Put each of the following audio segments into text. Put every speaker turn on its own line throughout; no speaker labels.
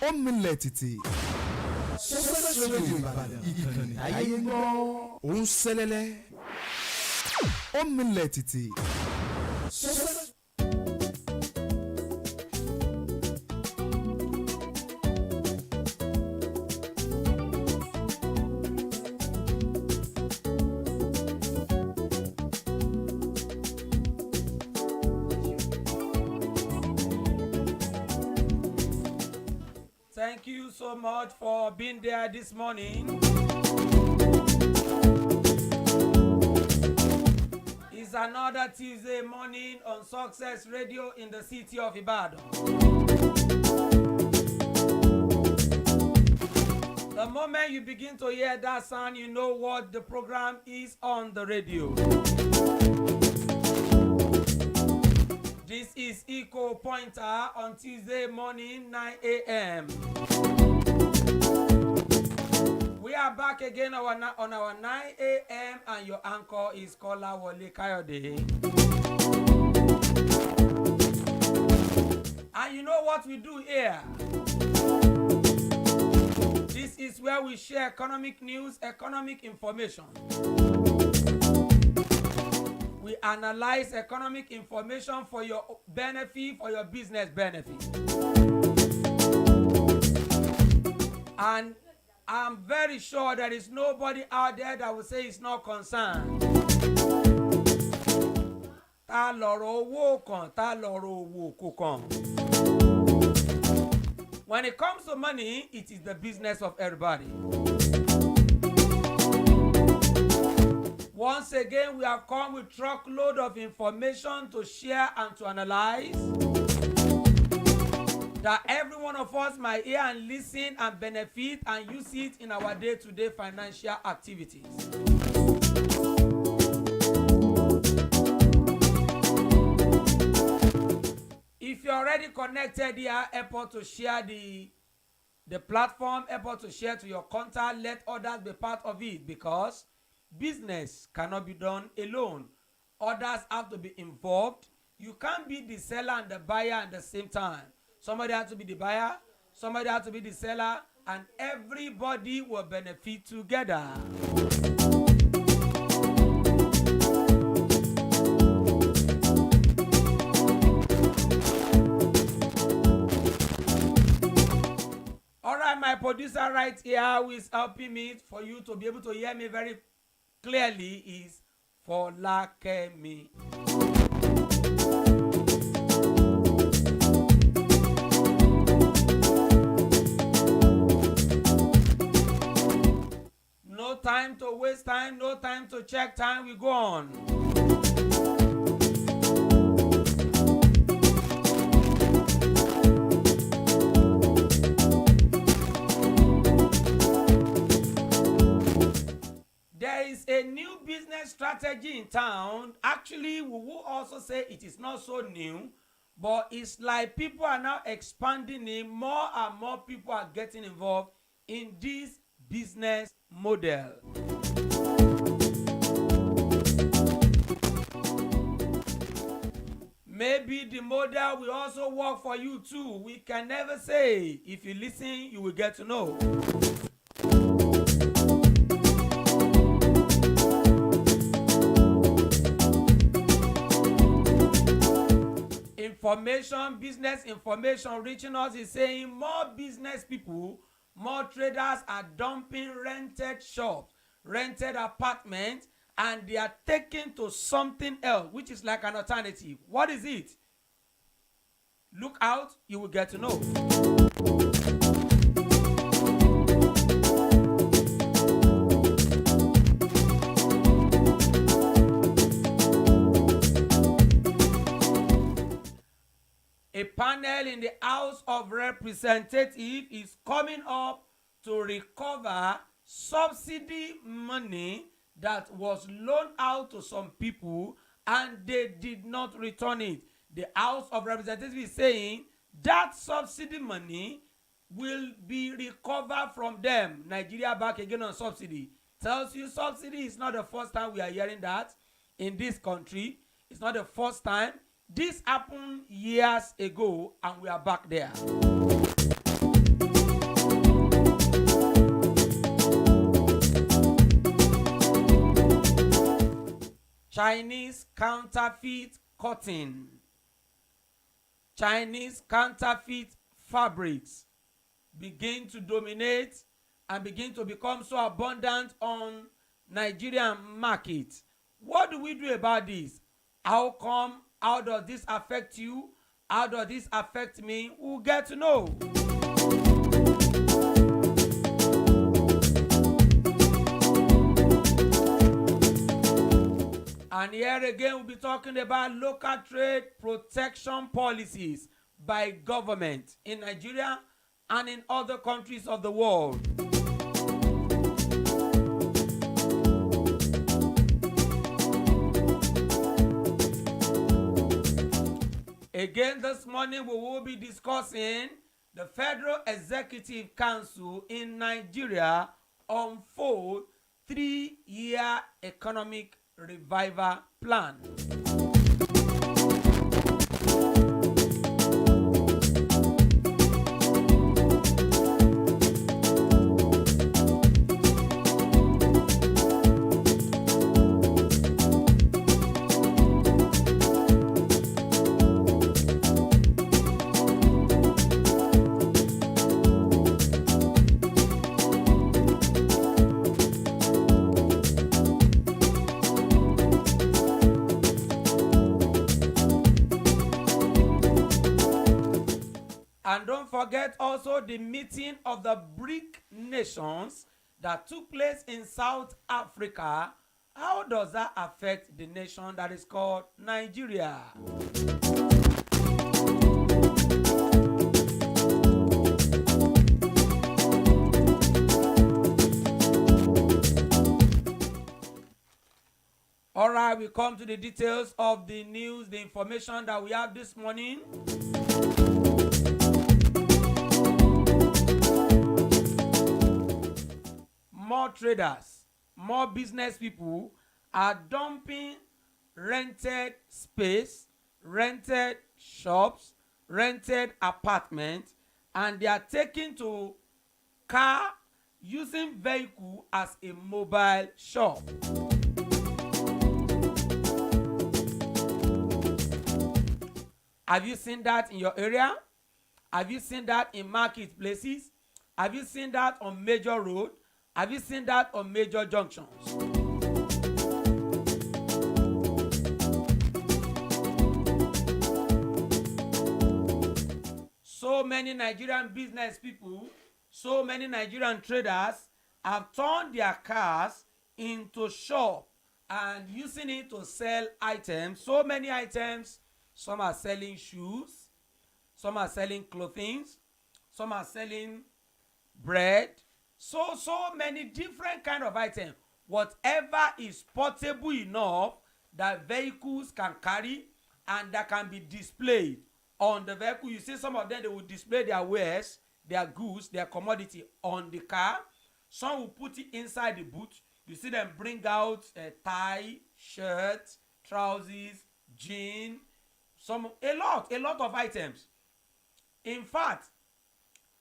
ó milẹ̀ títì. Success Radio Ìbàdàn ìkànnì ayé gbọ́. Ó ń sẹ́lẹ̀lẹ̀. Ó milẹ̀ títì.
Thank you so much for being there this morning. It's another Tuesday morning on Success Radio in the city of Ibadan. The moment you begin to hear that sound, you know what the program is on the radio. This is Eco Pointer on Tuesday morning, 9 a.m. We are back again on our 9 a.m. and your anchor is Kolawole Kayode. And you know what we do here? This is where we share economic news, economic information. We analyze economic information for your benefit, for your business benefit. And I'm very sure there is nobody out there that will say it's not concerned. Ta lọ̀rọ̀ owó kan, ta lọ̀rọ̀ owó kò kàn. When it comes to money, it is the business of everybody. Once again, we have come with truckload of information to share and to analyze that every one of us might hear and listen and benefit and use it in our day-to-day financial activities. If you're already connected here, help to share the platform, help to share to your contact, let others be part of it, because business cannot be done alone. Others have to be involved. You can't be the seller and the buyer at the same time. Somebody has to be the buyer, somebody has to be the seller, and everybody will benefit together. All right, my producer right here who is helping me for you to be able to hear me very clearly is Folakemi. No time to waste time, no time to check time, we go on. There is a new business strategy in town. Actually, we will also say it is not so new, but it's like people are now expanding it. More and more people are getting involved in this business model. Maybe the model will also work for you too. We can never say. If you listen, you will get to know. Business information reaching us is saying more business people, more traders are dumping rented shops, rented apartments, and they are taking to something else, which is like an alternative. What is it? Look out, you will get to know. A panel in the House of Representatives is coming up to recover subsidy money that was loaned out to some people and they did not return it. The House of Representatives is saying that subsidy money will be recovered from them. Nigeria back again on subsidy. Tells you subsidy is not the first time we are hearing that in this country. It's not the first time. This happened years ago and we are back there. Chinese counterfeit cotton, Chinese counterfeit fabrics begin to dominate and begin to become so abundant on Nigerian market. What do we do about this? How come? How does this affect you? How does this affect me? We'll get to know. And here again, we'll be talking about local trade protection policies by government in Nigeria and in other countries of the world. Again, this morning we will be discussing the Federal Executive Council in Nigeria unfold 3-year economic revival plan. And don't forget also the meeting of the BRIC nations that took place in South Africa. How does that affect the nation that is called Nigeria? All right, we come to the details of the news, the information that we have this morning. More traders, more business people are dumping rented space, rented shops, rented apartments, and they are taking to car using vehicle as a mobile shop. Have you seen that in your area? Have you seen that in marketplaces? Have you seen that on major road? Have you seen that on major junctions? So many Nigerian business people, so many Nigerian traders have turned their cars into shop and using it to sell items. So many items. Some are selling shoes, some are selling clothing, some are selling bread. So many different kind of items. Whatever is portable enough that vehicles can carry and that can be displayed on the vehicle. You see some of them, they will display their wares, their goods, their commodity on the car. Some will put it inside the boot. You see them bring out a tie, shirt, trousers, jeans, a lot of items. In fact,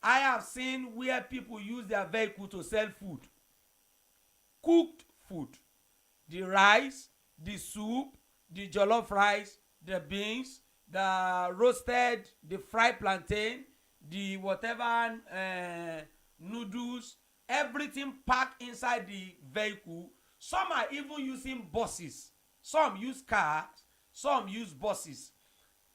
I have seen where people use their vehicle to sell food. Cooked food. The rice, the soup, the jollof rice, the beans, the roasted, the fried plantain, the whatever noodles, everything packed inside the vehicle. Some are even using buses. Some use cars, some use buses.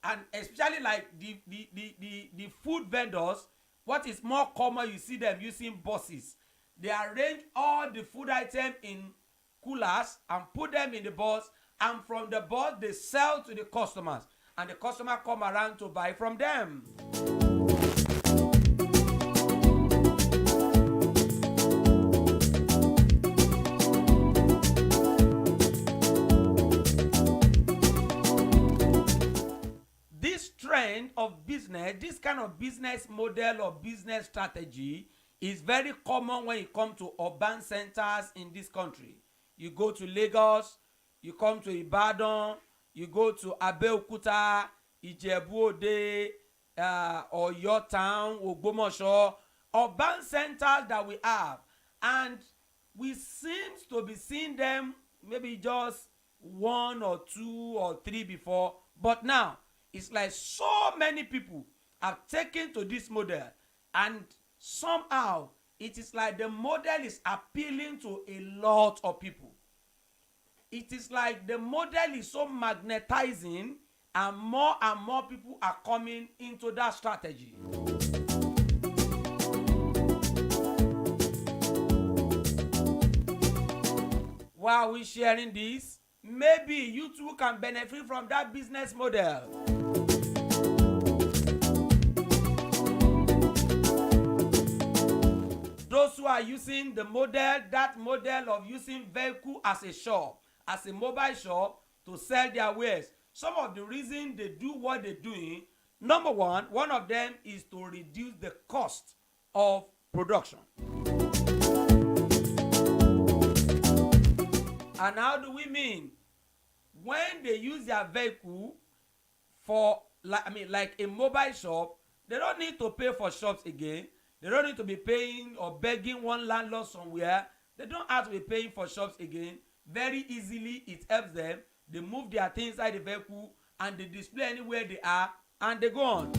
And especially like the food vendors, what is more common, you see them using buses. They arrange all the food items in coolers and put them in the bus, and from the bus they sell to the customers, and the customer come around to buy from them. Of business, this kind of business model or business strategy is very common when you come to urban centers in this country. You go to Lagos, you come to Ibadan, you go to Abeokuta, Ijebu-Ode, Oyo Town, Ogbomoso, urban centers that we have, and we seem to be seeing them maybe just one or two or three before, but now it's like so many people have taken to this model, and somehow it is like the model is appealing to a lot of people. It is like the model is so magnetizing, and more people are coming into that strategy. While we sharing this, maybe you too can benefit from that business model. Those who are using the model, that model of using vehicle as a shop, as a mobile shop to sell their wares, some of the reason they do what they're doing, number one of them is to reduce the cost of production. And how do we mean? When they use their vehicle for, like a mobile shop, they don't need to pay for shops again. They don't need to be paying or begging one landlord somewhere. They don't have to be paying for shops again. Very easily, it helps them. They move their things inside the vehicle and they display anywhere they are, and they go on.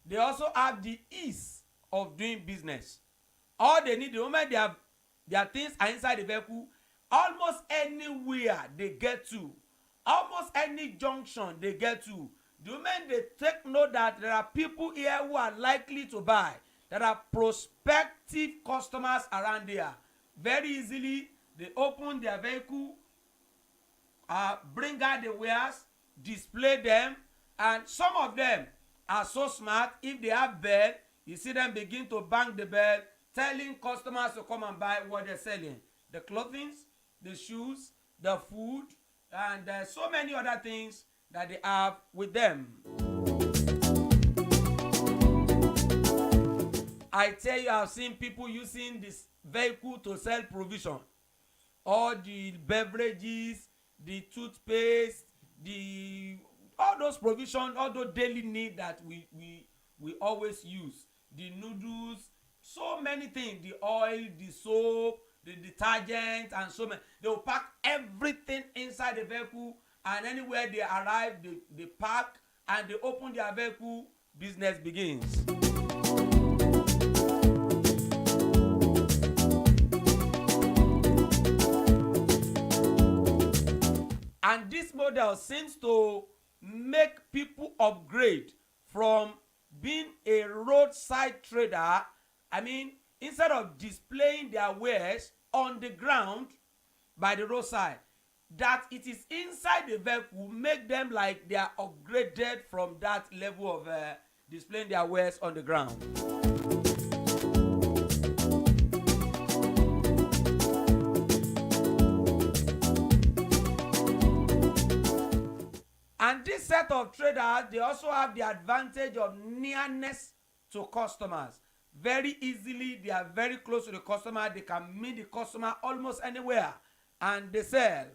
They also have the ease of doing business. All they need, the moment their things are inside the vehicle, almost anywhere they get to, almost any junction they get to, the moment they take note that there are people here who are likely to buy, there are prospective customers around there, very easily they open their vehicle, bring out the wares, display them, and some of them are so smart. If they have bell, you see them begin to bang the bell, telling customers to come and buy what they're selling. The clothing, the shoes, the food, and so many other things that they have with them. I tell you, I've seen people using this vehicle to sell provision. All the beverages, the toothpaste, all those provisions, all those daily needs that we always use. The noodles, so many things, the oil, the soap, the detergent, and so many. They will pack everything inside the vehicle, and anywhere they arrive, they park and they open their vehicle, business begins. And this model seems to make people upgrade from being a roadside trader. I mean, instead of displaying their wares on the ground by the roadside, that it is inside the vehicle, make them like they are upgraded from that level of displaying their wares on the ground. And this set of traders, they also have the advantage of nearness to customers. Very easily, they are very close to the customer. They can meet the customer almost anywhere, and they sell.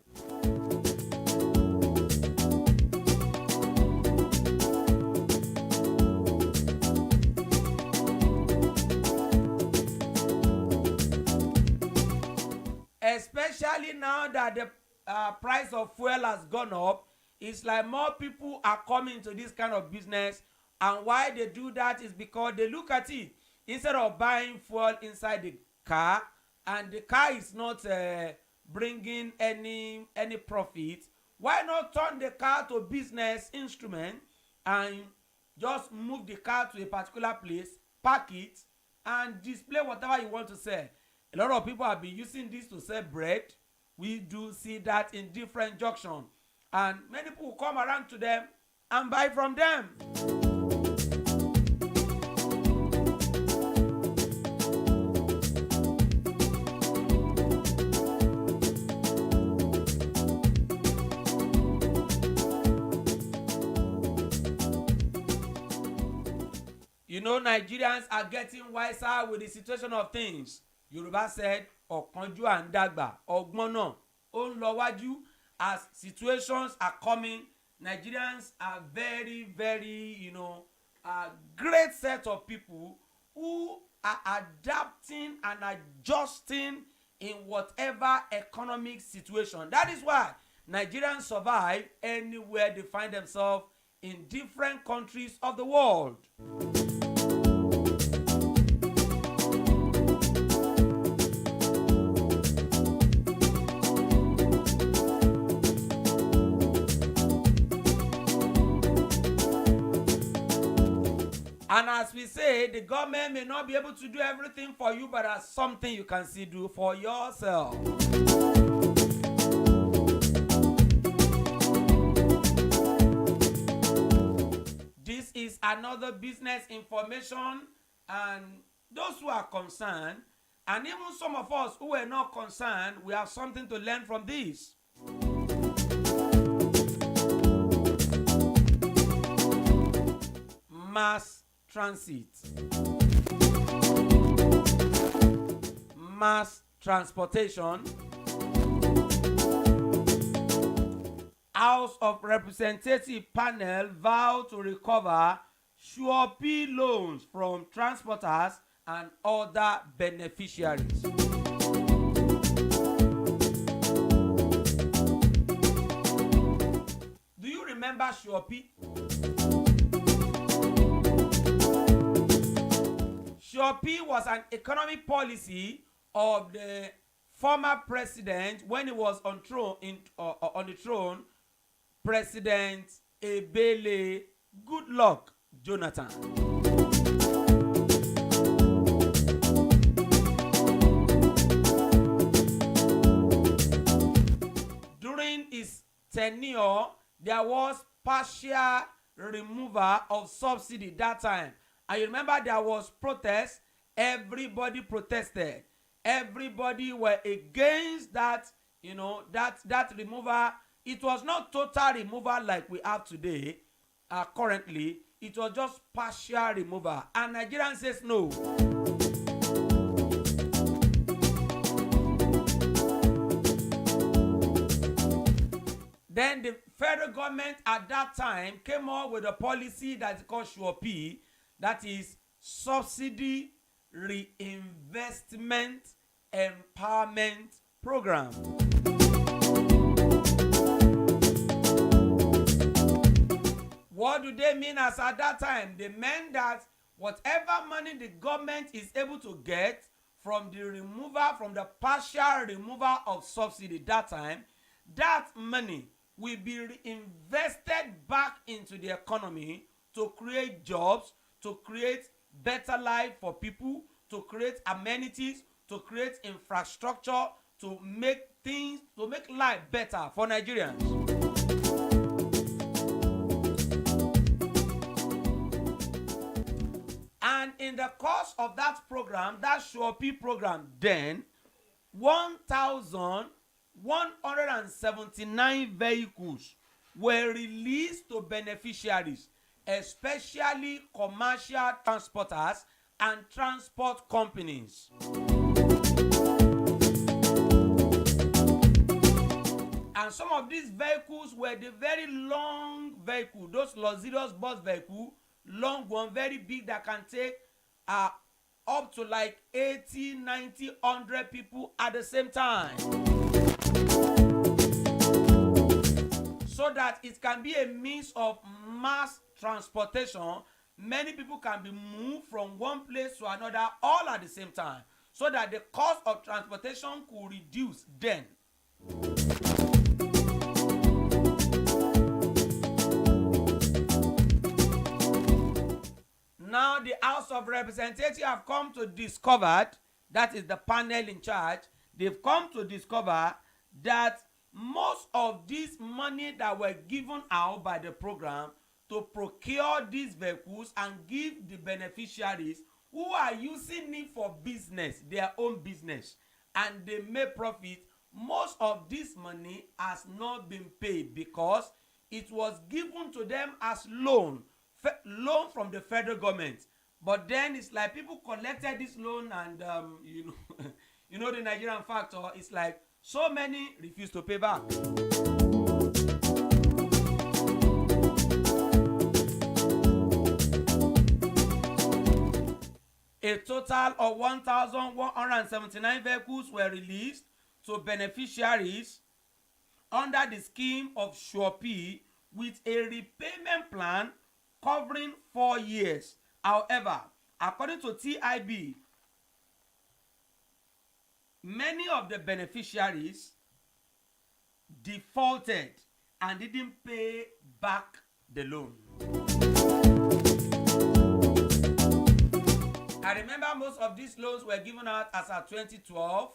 Especially now that the price of fuel has gone up, it's like more people are coming to this kind of business. And why they do that is because they look at it. Instead of buying fuel inside the car, and the car is not bringing any profit, why not turn the car to business instrument and just move the car to a particular place, park it, and display whatever you want to sell? A lot of people have been using this to sell bread. We do see that in different junctions, and many people come around to them and buy from them. You know, Nigerians are getting wiser with the situation of things. Yoruba said, "Ọ̀kánjú à ń dàgbà, ọgbọ́n náà ó ń lọ wájú." As situations are coming, Nigerians are very, very, a great set of people who are adapting and adjusting in whatever economic situation. That is why Nigerians survive anywhere they find themselves in different countries of the world. And as we say, the government may not be able to do everything for you, but there's something you can still do for yourself. This is another business information, and those who are concerned, and even some of us who are not concerned, we have something to learn from this. Mass transit. Mass transportation. House of Representative panel vow to recover Sure-P loans from transporters and other beneficiaries. Do you remember Sure-P? Sure-P was an economic policy of the former president when he was on the throne, President Ebele Goodluck Jonathan. During his tenure, there was partial removal of subsidy that time. And you remember there was protest. Everybody protested. Everybody were against that, that removal. It was not total removal like we have today, currently. It was just partial removal. And Nigerian says no. Then the federal government at that time came up with a policy that is called Sure-P, that is Subsidy Reinvestment Empowerment Program. What do they mean as at that time? They meant that whatever money the government is able to get from the partial removal of subsidy that time, that money will be reinvested back into the economy to create jobs, to create better life for people, to create amenities, to create infrastructure, to make life better for Nigerians. And in the course of that program, that Sure-P program, then 1,179 vehicles were released to beneficiaries, especially commercial transporters and transport companies. And some of these vehicles were the very long vehicle, those luxurious bus vehicle, long one, very big, that can take up to like 80, 90, 100 people at the same time. So that it can be a means of mass transportation. Many people can be moved from one place to another all at the same time, so that the cost of transportation could reduce then. Now the House of Representatives have come to discover, that is the panel in charge, they've come to discover that most of this money that were given out by the program to procure these vehicles and give the beneficiaries who are using it for business, their own business, and they make profit, most of this money has not been paid because it was given to them as loan from the federal government. But then it's like people collected this loan, and you know the Nigerian factor, it's like so many refuse to pay back. A total of 1,179 vehicles were released to beneficiaries under the scheme of Surepay with a repayment plan covering 4 years. However, according to TIB, many of the beneficiaries defaulted and didn't pay back the loan. I remember most of these loans were given out as at 2012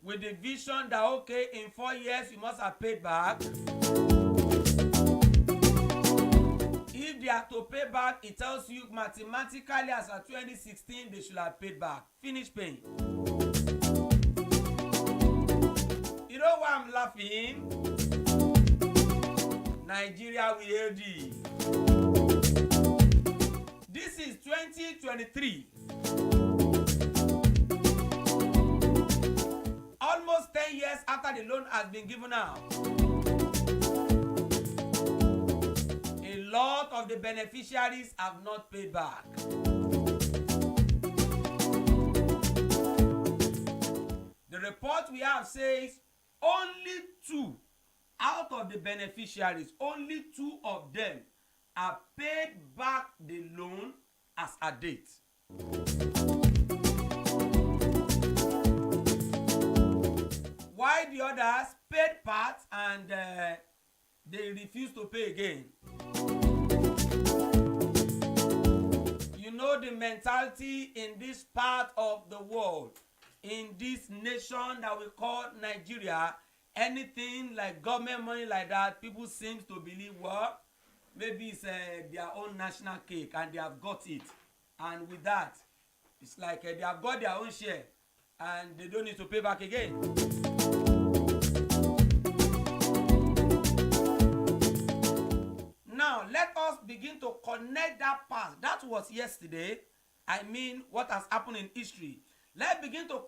with the vision that, okay, in 4 years you must have paid back. If they are to pay back, it tells you mathematically as at 2016 they should have paid back. Finish paying. You know why I'm laughing? Nigeria will hear thee. This is 2023. Almost 10 years after the loan has been given out. A lot of the beneficiaries have not paid back. The report we have says only 2 out of the beneficiaries, only 2 of them have paid back the loan as a date. While the others paid part and they refused to pay again. You know the mentality in this part of the world, in this nation that we call Nigeria, anything like government money like that, people seem to believe, well, maybe it's their own national cake and they have got it. And with that, it's like they have got their own share and they don't need to pay back again. Now, let us begin to connect that past. That was yesterday. I mean, what has happened in history. Let's begin to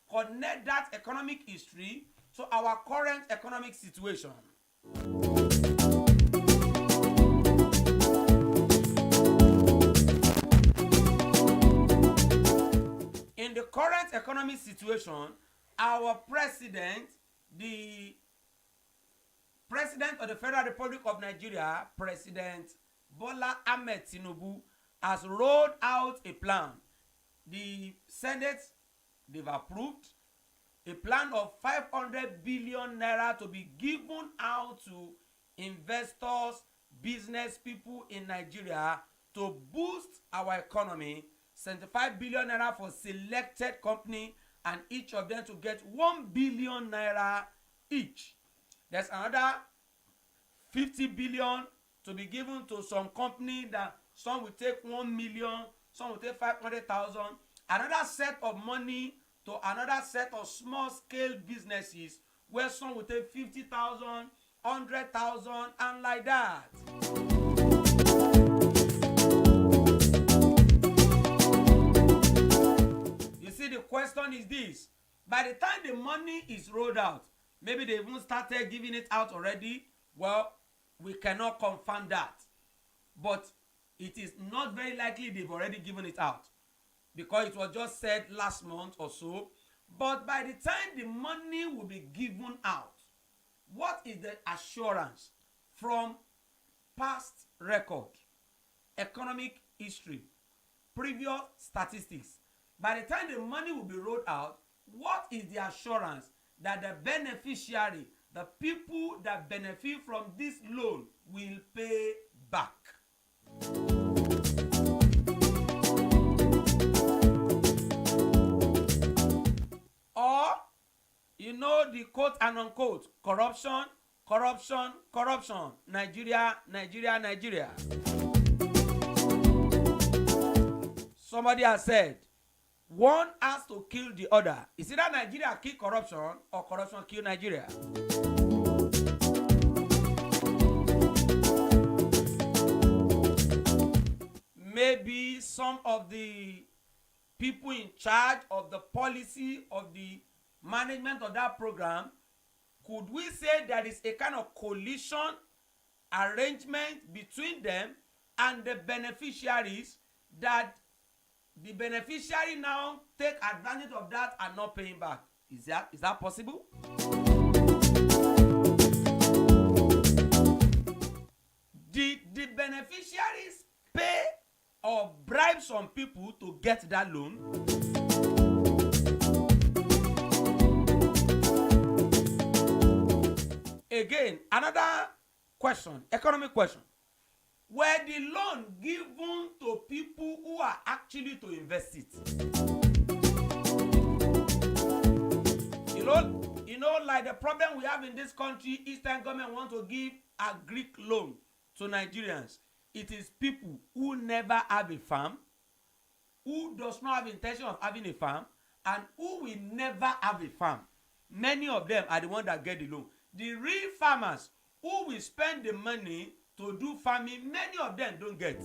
connect that economic history to our current economic situation. In the current economic situation, our president, the President of the Federal Republic of Nigeria, President Bola Ahmed Tinubu, has rolled out a plan. The Senate, they've approved a plan of 500 billion naira to be given out to investors, business people in Nigeria to boost our economy. 75 billion naira for selected company, and each of them to get 1 billion naira each. There's another 50 billion to be given to some company that some will take 1 million, some will take 500,000. Another set of money to another set of small scale businesses where some will take 50,000, 100,000 and like that. You see, the question is this. By the time the money is rolled out, maybe they even started giving it out already. Well, we cannot confirm that. But it is not very likely they've already given it out, because it was just said last month or so. But by the time the money will be given out, what is the assurance from past record, economic history, previous statistics? By the time the money will be rolled out, what is the assurance that the beneficiary, the people that benefit from this loan, will pay back? Or, you know, the quote and unquote, corruption, corruption, corruption, Nigeria, Nigeria, Nigeria. Somebody has said, one has to kill the other. Is either Nigeria kill corruption or corruption kill Nigeria? Maybe some of the people in charge of the policy of the management of that program, could we say there is a kind of coalition arrangement between them and the beneficiaries that the beneficiary now take advantage of that and not paying back. Is that possible? Did the beneficiaries pay or bribe some people to get that loan? Again, another question, economic question. Were the loan given to people who are actually to invest it? You know, like the problem we have in this country, Eastern government want to give a Greek loan to Nigerians. It is people who never have a farm, who does not have intention of having a farm, and who will never have a farm. Many of them are the ones that get the loan. The real farmers who will spend the money to do farming, many of them don't get.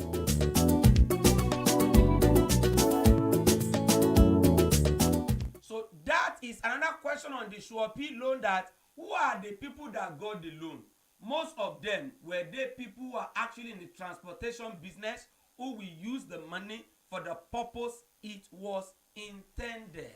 So that is another question on the Swapi loan, that who are the people that got the loan? Most of them were the people who are actually in the transportation business, who will use the money for the purpose it was intended.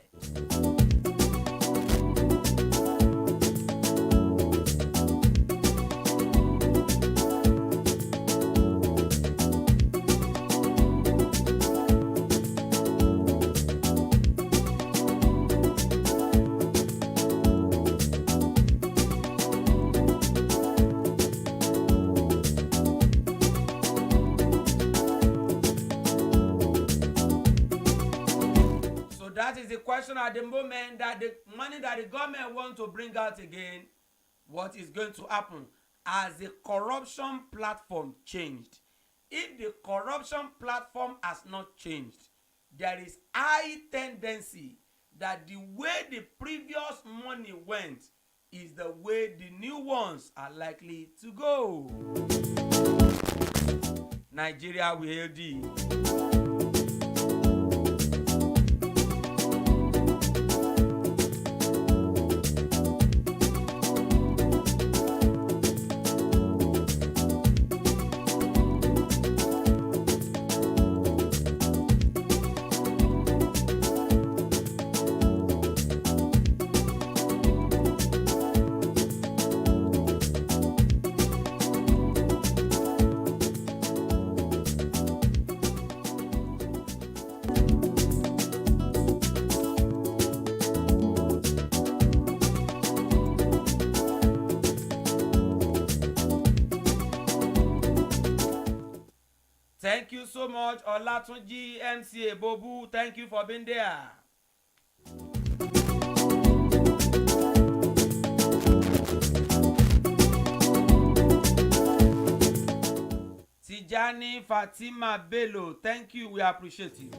That is the question at the moment, that the money that the government wants to bring out again, what is going to happen as the corruption platform changed? If the corruption platform has not changed, there is high tendency that the way the previous money went is the way the new ones are likely to go. Nigeria will hail thee. Thank you so much, Olatunji MCA Bobu. Thank you for being there. Tijani Fatima Bello, thank you. We appreciate you.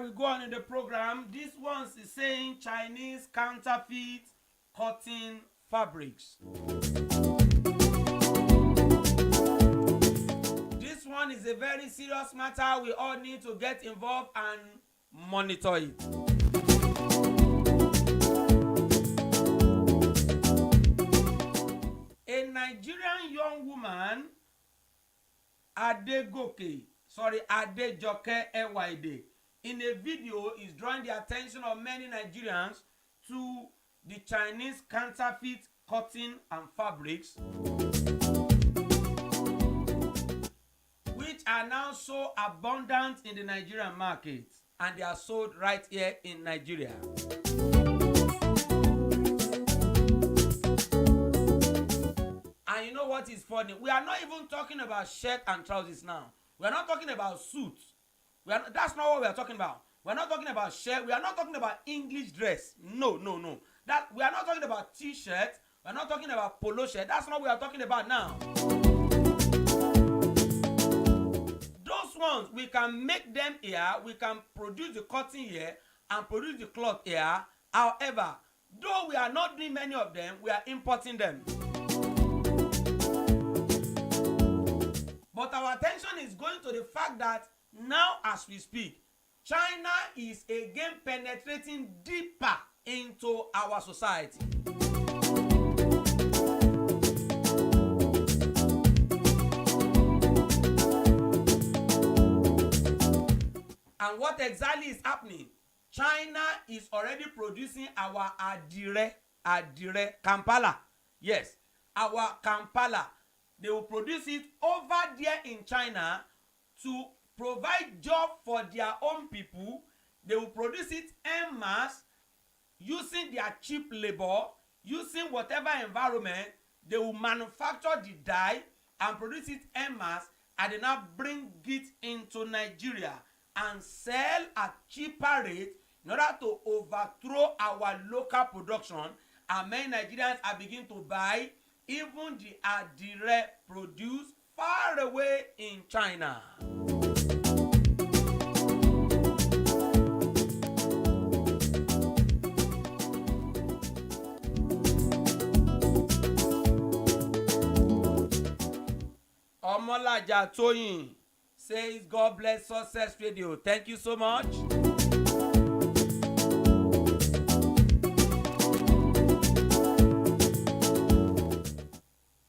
We go on in the program. This one is saying Chinese counterfeit cotton fabrics. This one is a very serious matter. We all need to get involved and monitor it. A Nigerian young woman, Adejoke Ewide, in a video is drawing the attention of many Nigerians to the Chinese counterfeit cotton and fabrics, which are now so abundant in the Nigerian market, and they are sold right here in Nigeria. And you know what is funny? We are not even talking about shirt and trousers now. We are not talking about suits. That's not what we are talking about. We are not talking about shirt. We are not talking about English dress. No. That we are not talking about t-shirt. We are not talking about polo shirt. That's not what we are talking about now. Those ones, we can make them here. We can produce the cotton here and produce the cloth here. However, though we are not doing many of them, we are importing them. But our attention is going to the fact that now as we speak, China is again penetrating deeper into our society. And what exactly is happening? China is already producing our adire, Kampala. Yes, our Kampala. They will produce it over there in China to provide job for their own people. They will produce it en masse using their cheap labor, using whatever environment. They will manufacture the dye and produce it en masse, and they now bring it into Nigeria and sell at cheaper rate in order to overthrow our local production. And many Nigerians are beginning to buy even the adire produced far away in China. Omolaja Toyin says, God bless Success Radio. Thank you so much.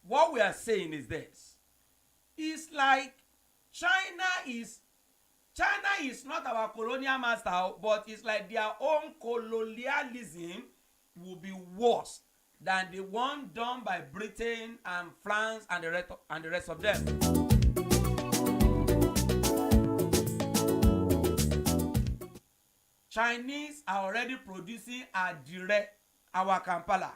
What we are saying is this. It's like China is not our colonial master, but it's like their own colonialism will be worse than the one done by Britain and France and the rest of them. Chinese are already producing adire, our Kampala.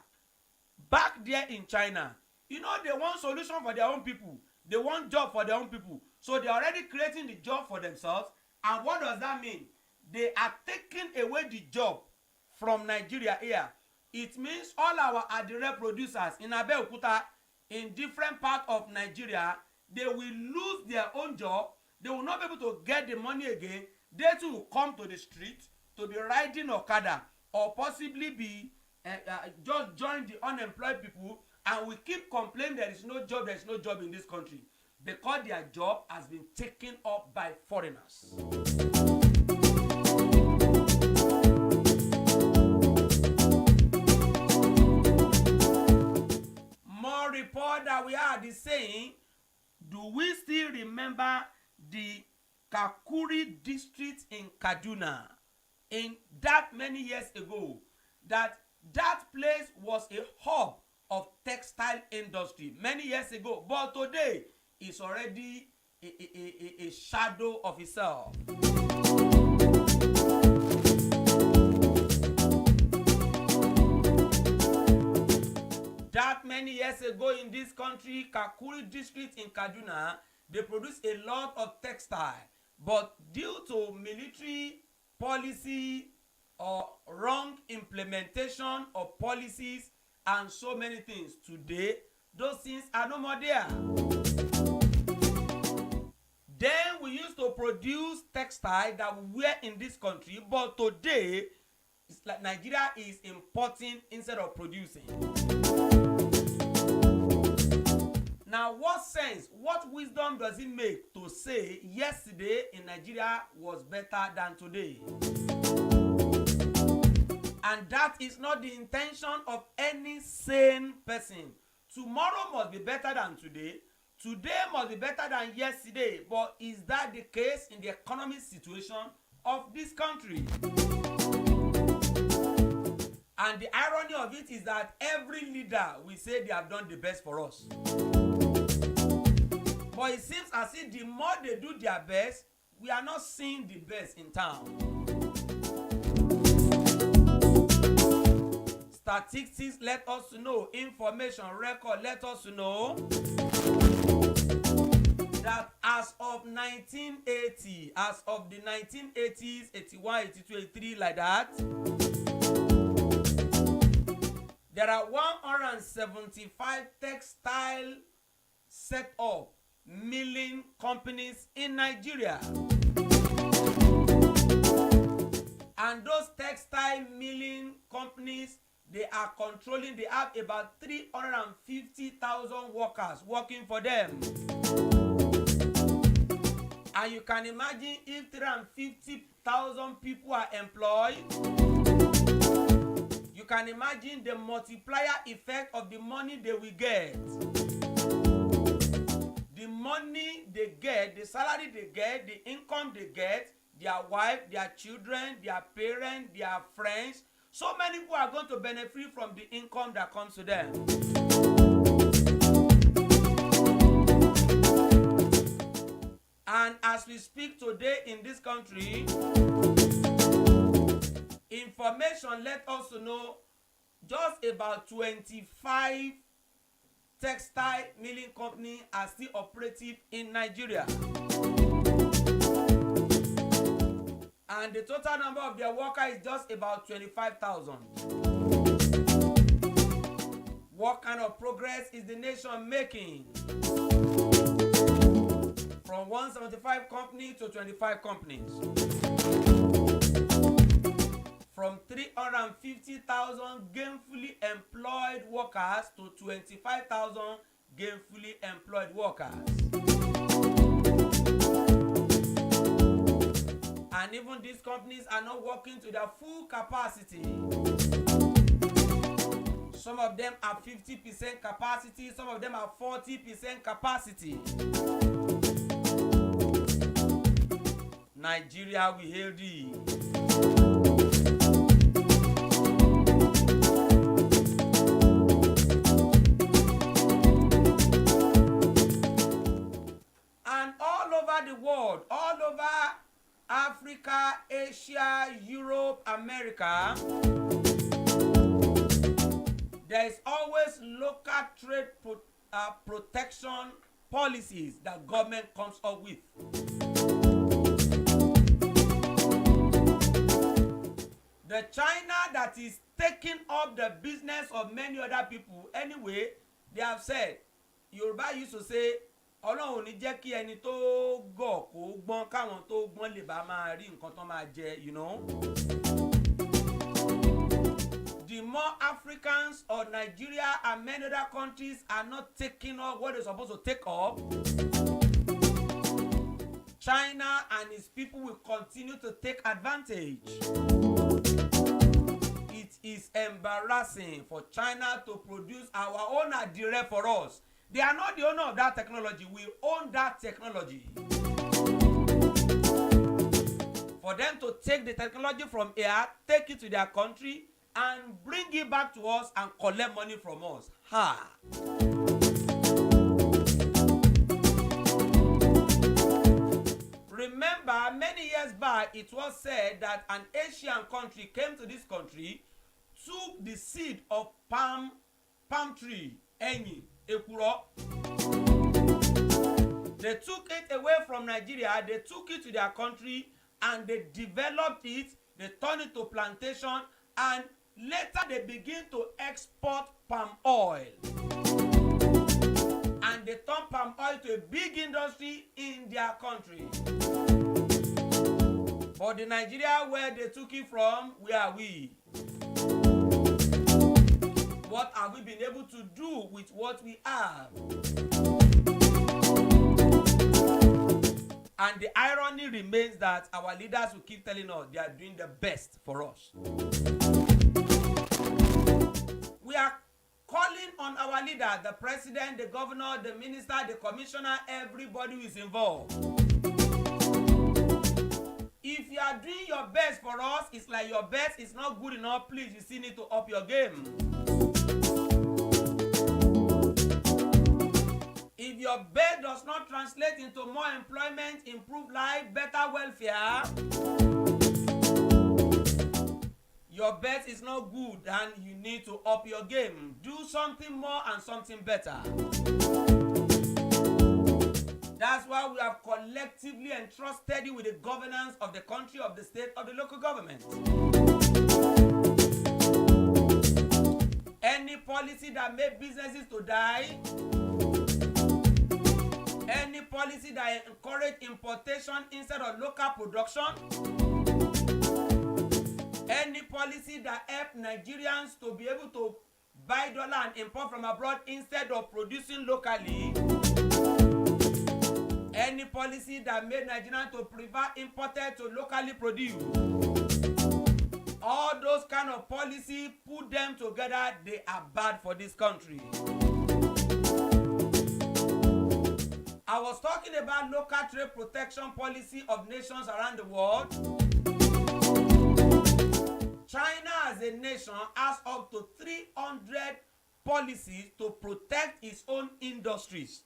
Back there in China, you know, they want solution for their own people. They want job for their own people. So they are already creating the job for themselves. And what does that mean? They are taking away the job from Nigeria here. It means all our adire producers in Abeokuta, in different parts of Nigeria, they will lose their own job. They will not be able to get the money again. They too will come to the street to be riding Okada, or possibly be just join the unemployed people, and we keep complaining there is no job in this country, because their job has been taken up by foreigners. More report that we are saying, do we still remember the Kakuri district in Kaduna? In that many years ago, that place was a hub of textile industry many years ago, but today it's already a shadow of itself. That many years ago in this country, Kakuri district in Kaduna, they produced a lot of textile, but due to military policy or wrong implementation of policies and so many things, today those things are no more there. Then we used to produce textile that we wear in this country, but today it's like Nigeria is importing instead of producing. Now, what sense, what wisdom does it make to say yesterday in Nigeria was better than today? And that is not the intention of any sane person. Tomorrow must be better than today. Today must be better than yesterday. But is that the case in the economic situation of this country? And the irony of it is that every leader will say they have done the best for us. But it seems as if the more they do their best, we are not seeing the best in town. Statistics let us know, information record let us know that as of 1980, as of the 1980s, 81, 82, 83, like that, there are 175 textile set up milling companies in Nigeria. And those textile milling companies they are controlling, they have about 350,000 workers working for them. And you can imagine if 350,000 people are employed, you can imagine the multiplier effect of the money they will get. The money they get, the salary they get, the income they get, their wife, their children, their parents, their friends. So many people are going to benefit from the income that comes to them. And as we speak today in this country, information let us know just about 25 textile milling companies are still operative in Nigeria. And the total number of their workers is just about 25,000. What kind of progress is the nation making? From 175 companies to 25 companies. From 350,000 gainfully employed workers to 25,000 gainfully employed workers. And even these companies are not working to their full capacity. Some of them are 50% capacity, some of them are 40% capacity. Nigeria, we hail thee. And all over the world, all over Africa, Asia, Europe, America, there is always local trade protection policies that government comes up with. The China that is taking up the business of many other people anyway, they have said, Yoruba used to say, Ọlọ́run ní jẹ́ kí ẹni tó gọ̀ kó gbọ́n káwọn tó gbọ́n lè bá máa rí nǹkan tó máa jẹ, you know. The more Africans or Nigeria and many other countries are not taking up what they're supposed to take up, China and its people will continue to take advantage. It is embarrassing for China to produce our own adire for us. They are not the owner of that technology. We own that technology. For them to take the technology from here, take it to their country, and bring it back to us and collect money from us. Ha! Remember, many years back, it was said that an Asian country came to this country, took the seed of palm tree, enyi, ekuro. They took it away from Nigeria, they took it to their country, and they developed it, they turned it to plantation, and later they begin to export palm oil. And they turn palm oil to a big industry in their country. But the Nigeria where they took it from, where are we? What have we been able to do with what we have? And the irony remains that our leaders will keep telling us they are doing the best for us. We are calling on our leader, the president, the governor, the minister, the commissioner, everybody who is involved. If you are doing your best for us, it's like your best is not good enough. Please, you still need to up your game. If your best does not translate into more employment, improved life, better welfare, your best is not good and you need to up your game. Do something more and something better. That's why we have collectively entrusted you with the governance of the country, of the state, of the local government. Any policy that makes businesses to die, any policy that encourages importation instead of local production, Any policy that help Nigerians to be able to buy dollar and import from abroad instead of producing locally. Any policy that made Nigerians to prefer imported to locally produced. All those kind of policy, put them together, they are bad for this country. I was talking about local trade protection policy of nations around the world. China as a nation has up to 300 policies to protect its own industries.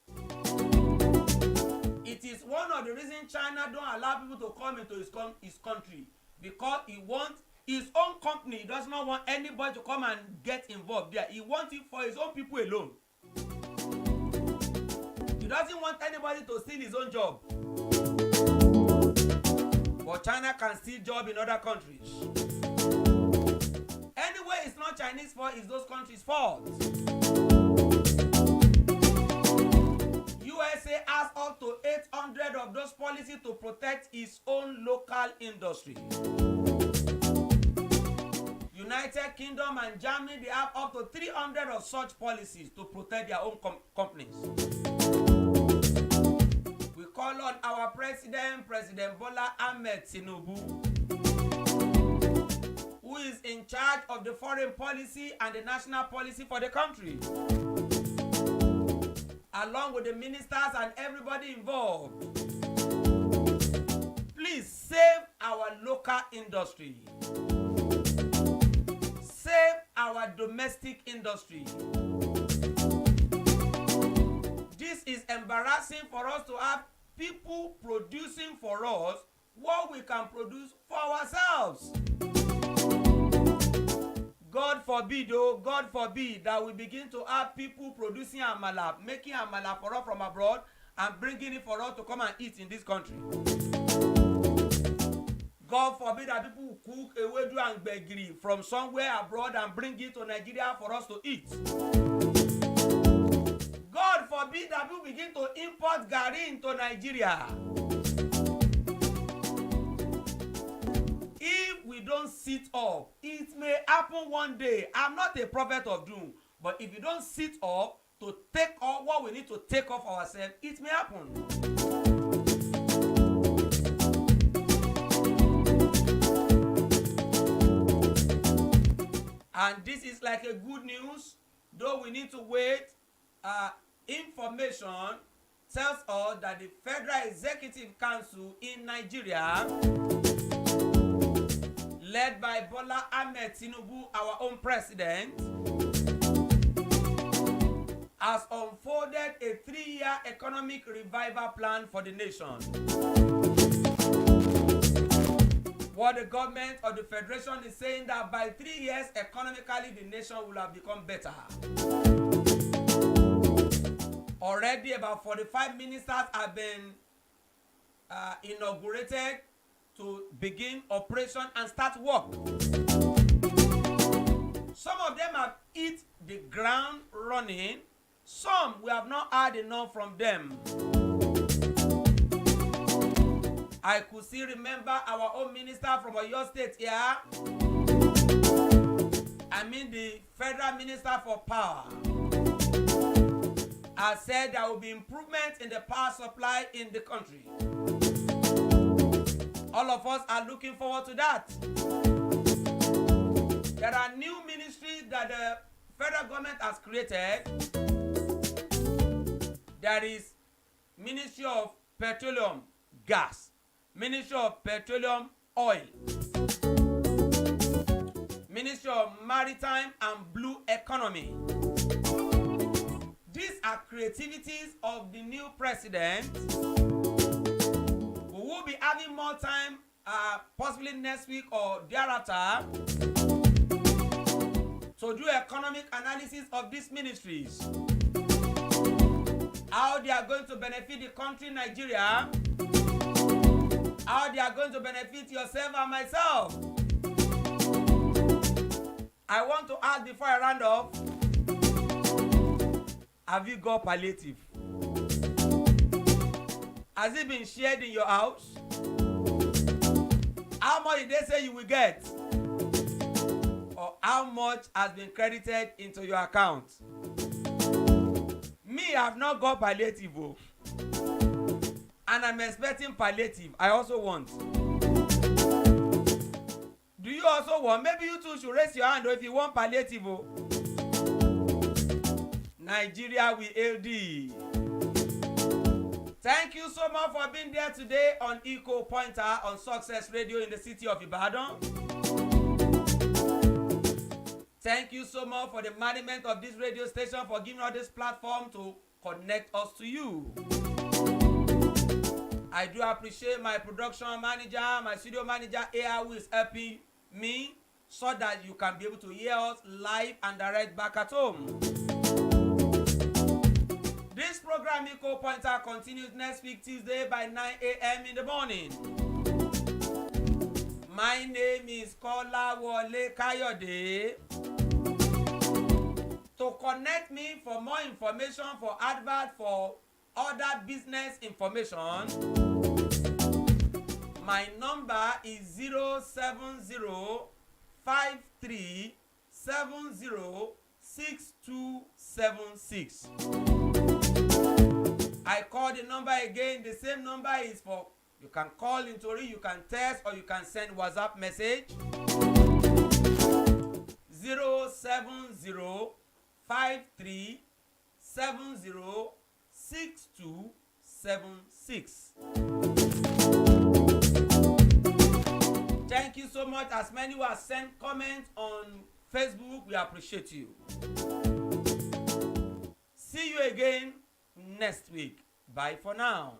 It is one of the reasons China don't allow people to come into his country, because he wants his own company. He does not want anybody to come and get involved there. He wants it for his own people alone. He doesn't want anybody to steal his own job. But China can steal job in other countries. Anyway, it's not Chinese fault, it's those countries' fault. USA has up to 800 of those policies to protect its own local industry. United Kingdom and Germany, they have up to 300 of such policies to protect their own companies. We call on our President Bola Ahmed Tinubu, who is in charge of the foreign policy and the national policy for the country, along with the ministers and everybody involved. Please save our local industry. Save our domestic industry. This is embarrassing for us to have people producing for us what we can produce for ourselves. God forbid, oh, God forbid that we begin to have people producing amala, making amala for us from abroad and bringing it for us to come and eat in this country. God forbid that people cook ewedu and gbegiri from somewhere abroad and bring it to Nigeria for us to eat. God forbid that people begin to import garri into Nigeria. If we don't sit up, it may happen one day. I'm not a prophet of doom, but if you don't sit up to take off what we need to take off ourselves, it may happen. And this is like a good news, though we need to wait. Information tells us that the Federal Executive Council in Nigeria, led by Bola Ahmed Tinubu, our own president, has unfolded a 3-year economic revival plan for the nation. What the government of the Federation is saying that by 3 years, economically, the nation will have become better. Already about 45 ministers have been inaugurated to begin operation and start work. Some of them have hit the ground running. Some we have not heard enough from them. I could still remember our own minister from Oyo State here. I mean the Federal Minister for Power. Has said there will be improvement in the power supply in the country. All of us are looking forward to that. There are new ministries that the federal government has created. There is Ministry of Petroleum Gas, Ministry of Petroleum Oil, Ministry of Maritime and Blue Economy. These are creativities of the new president. We will be having more time, possibly next week or thereafter, to do economic analysis of these ministries. How they are going to benefit the country Nigeria. How they are going to benefit yourself and myself. I want to ask before I round off, have you got palliative? Has it been shared in your house? How much did they say you will get? or how much has been credited into your account. Me, I have not got palliative, oh, and I'm expecting palliative. I also want. Do you also want? Maybe you too should raise your hand, oh, if you want palliative, oh. Nigeria will hail thee. Thank you so much for being there today on Eco Pointer on Success Radio in the city of Ibadan. Thank you so much for the management of this radio station for giving us this platform to connect us to you. I do appreciate my production manager, my studio manager here, who is helping me so that you can be able to hear us live and direct back at home. This program, Eco Pointer, continues next week, Tuesday by 9 a.m. in the morning. My name is Kolawole Kayode. To connect me for more information, for advert, for other business information, my number is 07053706276. I call the number again. The same number is for, you can call into it, you can text, or you can send WhatsApp message. 07053706276. Thank you so much. As many who have sent comments on Facebook, we appreciate you. See you again next week. Bye for now.